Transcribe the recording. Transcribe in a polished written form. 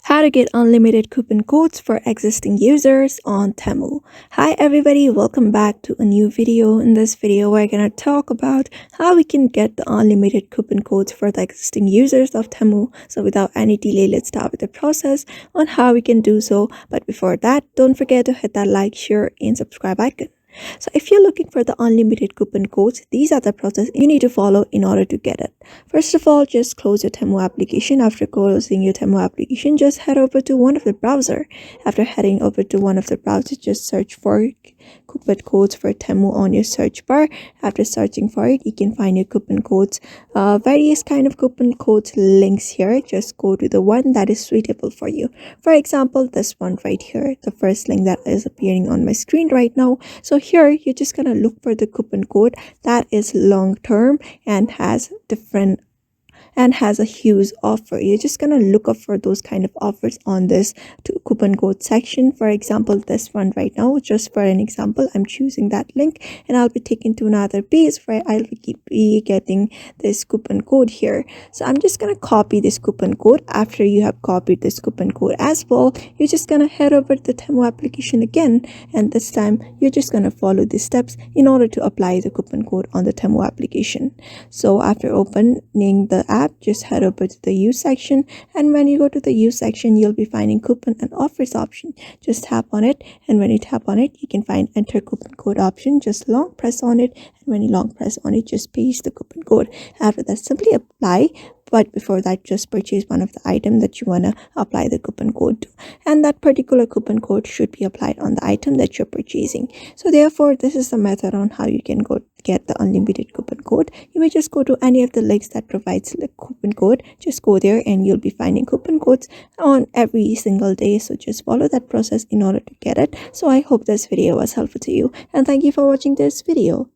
How to get unlimited coupon codes for existing users on Temu. Hi everybody, welcome back to a new video. In this video, we're going to talk about how we can get the unlimited coupon codes for the existing users of Temu. So without any delay, let's start with the process on how we can do so. But before that, don't forget to hit that like, share and subscribe icon. So if you're looking for the unlimited coupon codes, these are the process you need to follow in order to get it. First of all, just close your Temu application. After closing your Temu application, just head over to one of the browser. After heading over to one of the browsers, just search for coupon codes for Temu on your search bar. After searching for it, you can find your coupon codes, various kind of coupon codes links here. Just go to the one that is suitable for you. For example, this one right here, the first link that is appearing on my screen right now. So here you're just gonna look for the coupon code that is long term and has a huge offer. You're just gonna look up for those kind of offers on this coupon code section. For example, this one right now, just for an example, I'm choosing that link and I'll be taken to another page where I'll be getting this coupon code here. So I'm just gonna copy this coupon code. After you have copied this coupon code as well, you're just gonna head over to the Temu application again, and this time you're just gonna follow the steps in order to apply the coupon code on the Temu application. So after opening the app, just head over to the use section, and when you go to the use section, you'll be finding coupon and offers option. Just tap on it, and when you tap on it, you can find enter coupon code option. Just long press on it, and when you long press on it, just paste the coupon code. After that, simply apply. But before that, just purchase one of the item that you want to apply the coupon code to, and that particular coupon code should be applied on the item that you're purchasing. So therefore, this is the method on how you can get the unlimited coupon code. You may just go to any of the links that provides the coupon code. Just go there and you'll be finding coupon codes on every single day. So just follow that process in order to get it. So I hope this video was helpful to you, and thank you for watching this video.